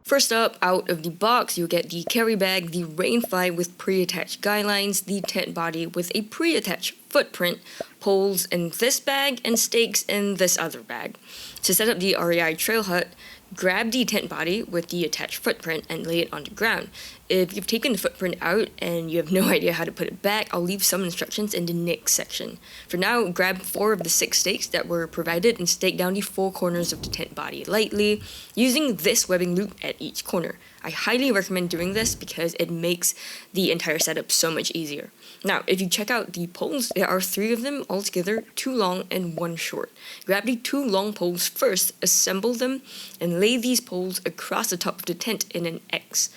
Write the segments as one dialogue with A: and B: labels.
A: First up, out of the box, you'll get the carry bag, the rainfly with pre-attached guidelines, the tent body with a pre-attached footprint, poles in this bag, and stakes in this other bag. To set up the REI Trail Hut, grab the tent body with the attached footprint and lay it on the ground. If you've taken the footprint out and you have no idea how to put it back, I'll leave some instructions in the next section. For now, grab 4 of the 6 stakes that were provided and stake down the 4 corners of the tent body lightly, using this webbing loop at each corner. I highly recommend doing this because it makes the entire setup so much easier. Now, if you check out the poles, there are 3 of them altogether, 2 long and 1 short. Grab the 2 long poles first, assemble them, and lay these poles across the top of the tent in an X.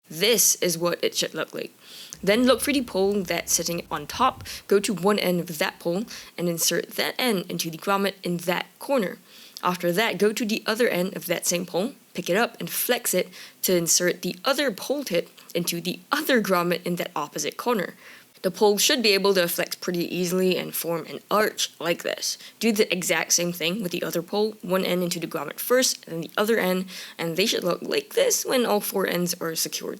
A: This is what it should look like. Then look for the pole that's sitting on top, go to one end of that pole, and insert that end into the grommet in that corner. After that, go to the other end of that same pole, pick it up and flex it to insert the other pole tip into the other grommet in that opposite corner. The pole should be able to flex pretty easily and form an arch like this. Do the exact same thing with the other pole, one end into the grommet first, and then the other end, and they should look like this when all 4 ends are secured.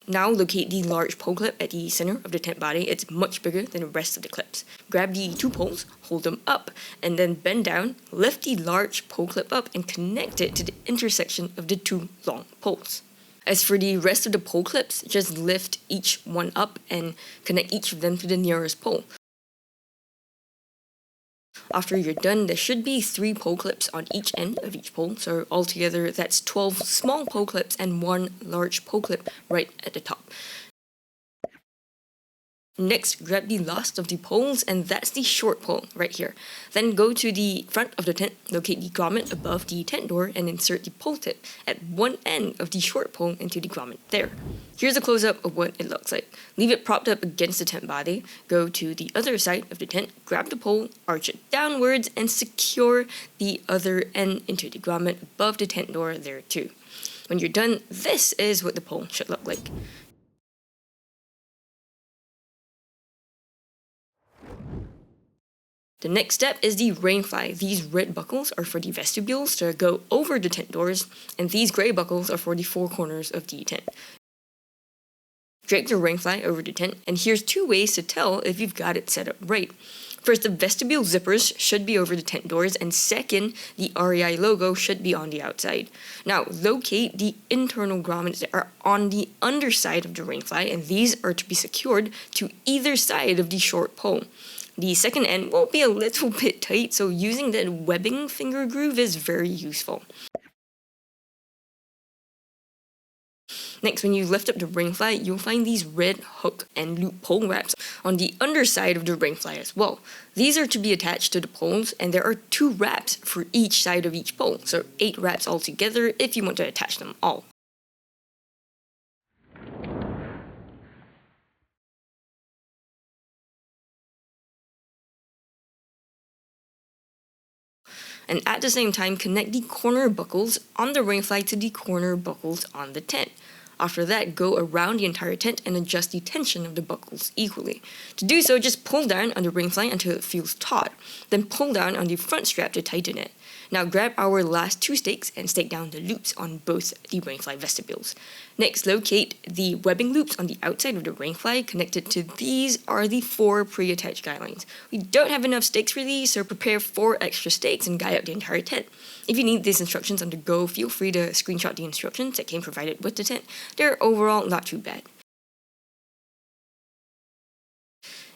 A: Now locate the large pole clip at the center of the tent body. It's much bigger than the rest of the clips. Grab the 2 poles, hold them up, and then bend down, lift the large pole clip up, and connect it to the intersection of the 2 long poles. As for the rest of the pole clips, just lift each one up and connect each of them to the nearest pole. After you're done, there should be 3 pole clips on each end of each pole, so altogether that's 12 small pole clips and 1 large pole clip right at the top. Next, grab the last of the poles, and that's the short pole right here. Then go to the front of the tent, locate the grommet above the tent door, and insert the pole tip at one end of the short pole into the grommet there. Here's a close-up of what it looks like. Leave it propped up against the tent body, go to the other side of the tent, grab the pole, arch it downwards, and secure the other end into the grommet above the tent door there too. When you're done, this is what the pole should look like. The next step is the rainfly. These red buckles are for the vestibules to go over the tent doors, and these gray buckles are for the 4 corners of the tent. Drape the rainfly over the tent, and here's 2 ways to tell if you've got it set up right. First, the vestibule zippers should be over the tent doors, and second, the REI logo should be on the outside. Now, locate the internal grommets that are on the underside of the rainfly, and these are to be secured to either side of the short pole. The second end will be a little bit tight, so using that webbing finger groove is very useful. Next, when you lift up the rainfly, you'll find these red hook and loop pole wraps on the underside of the rainfly as well. These are to be attached to the poles, and there are 2 wraps for each side of each pole, so 8 wraps altogether if you want to attach them all. And at the same time, connect the corner buckles on the rainfly to the corner buckles on the tent. After that, go around the entire tent and adjust the tension of the buckles equally. To do so, just pull down on the rainfly until it feels taut, then pull down on the front strap to tighten it. Now grab our last 2 stakes and stake down the loops on both the rainfly vestibules. Next, locate the webbing loops on the outside of the rainfly. Connected to these are the 4 pre-attached guidelines. We don't have enough stakes for these, so prepare 4 extra stakes and guide up the entire tent. If you need these instructions on the go, feel free to screenshot the instructions that came provided with the tent. They're overall not too bad.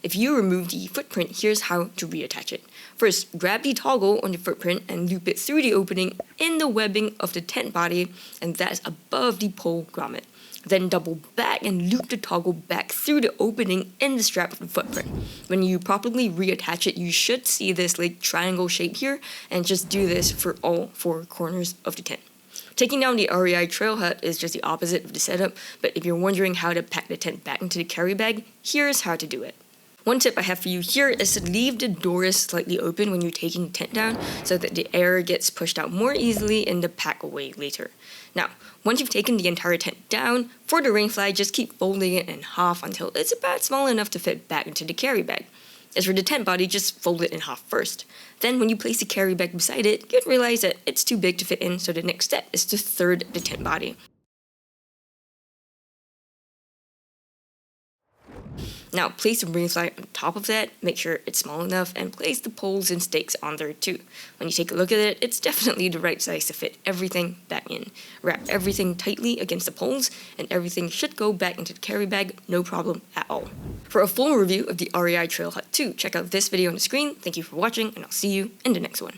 A: If you remove the footprint, here's how to reattach it. First, grab the toggle on the footprint and loop it through the opening in the webbing of the tent body, and that's above the pole grommet. Then double back and loop the toggle back through the opening in the strap of the footprint. When you properly reattach it, you should see this like triangle shape here, and just do this for all 4 corners of the tent. Taking down the REI Trail Hut is just the opposite of the setup, but if you're wondering how to pack the tent back into the carry bag, here's how to do it. One tip I have for you here is to leave the doors slightly open when you're taking the tent down so that the air gets pushed out more easily in the pack away later. Now, once you've taken the entire tent down, for the rainfly, just keep folding it in half until it's about small enough to fit back into the carry bag. As for the tent body, just fold it in half first. Then when you place the carry bag beside it, you'd realize that it's too big to fit in, so the next step is to third the tent body. Now place the rain fly on top of that, make sure it's small enough, and place the poles and stakes on there too. When you take a look at it, it's definitely the right size to fit everything back in. Wrap everything tightly against the poles, and everything should go back into the carry bag, no problem at all. For a full review of the REI Trail Hut 2, check out this video on the screen. Thank you for watching, and I'll see you in the next one.